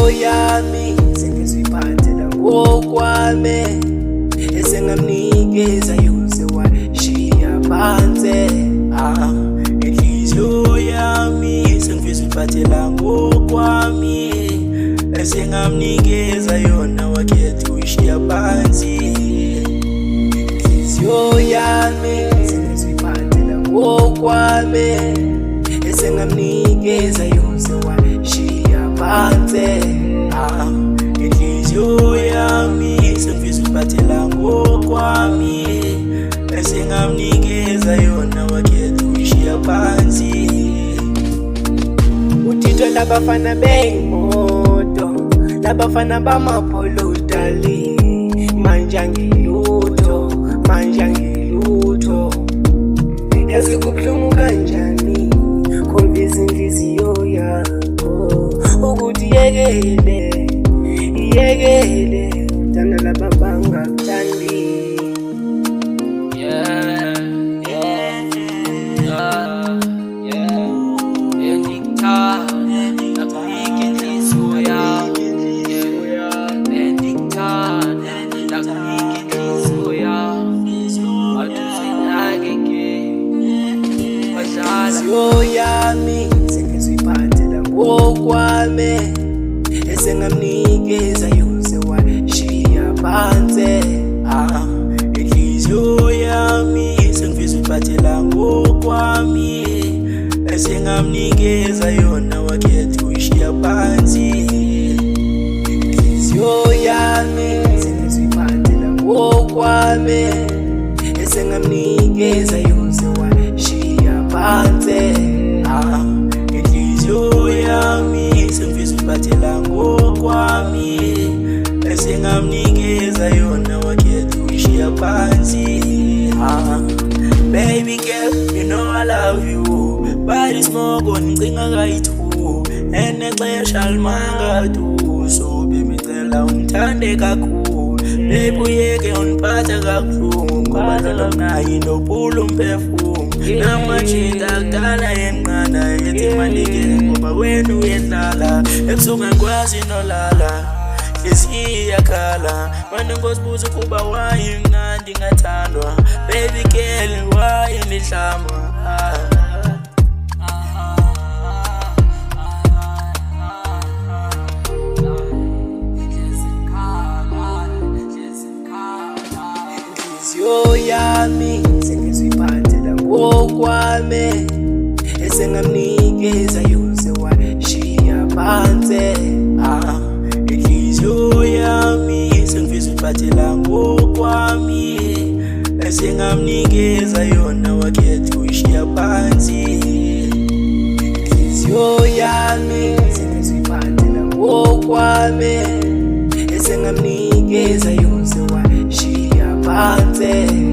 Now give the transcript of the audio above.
inhliziyo yami sengiziphathela ngokwami, esengamnikeza yose washiya phansi. Inhliziyo yami sengiziphathela ngokwami, esengamnikeza yona wakhetha uyishiya phansi. Inhliziyo yami sengiziphathela ngokwami, esengamnikeza yose washiya phansi. Inhliziyo yami sengiziphathela ngokwami, esengamnikeza yona wakhetha uyishiya phansi. Uthixo labafana beyimoto, labafana bamapolotali, manje angilutho, manje angilutho. Yazi kubuhlungu kanjani kholisa inhliziyo yakho ukuthi yekele, yekele uthanda laba bangakuthandi. Inhliziyo yami sengiziphathela ngokwami, esengamnikeza yose washiya phansi. Inhliziyo yami sengiziphathela ngokwami, esengamnikeza yona wakhetha uyishiya phansi. Inhliziyo yami sengiziphathela ngokwami, esengamnikeza yose washiya phansi. Inhliziyo yami sengiziphathela ngokwami, esengamnikeza yona wakhetha uyishiya phansi. Baby girl, you know I love you, but it's more ngicinga kayi-two, enexesha limangadu, so bengicela ungithande kakhulu. Baby uyeke ungiphatha kabuhlungu, ngoba dlala naye inophula umphefumulo. Namajita kudala yenqanda yethi manike ngoba wena uyedlala, ebusuku ngikwazi nolala, inhliziyo iyakhala. Manje ngosibuza ukuba why mnandi ngathandwa, baby girl why nihlamba. Inhliziyo yami sengiziphathela ngokwami, esengamnikeza yose washiya phansi. Inhliziyo yami sengiziphathela ngokwami, esengamnikeza yona wakhetha uyishiya phansi. Inhliziyo yami sengiziphathela ngokwami, esengamnikeza yose washiya phansi.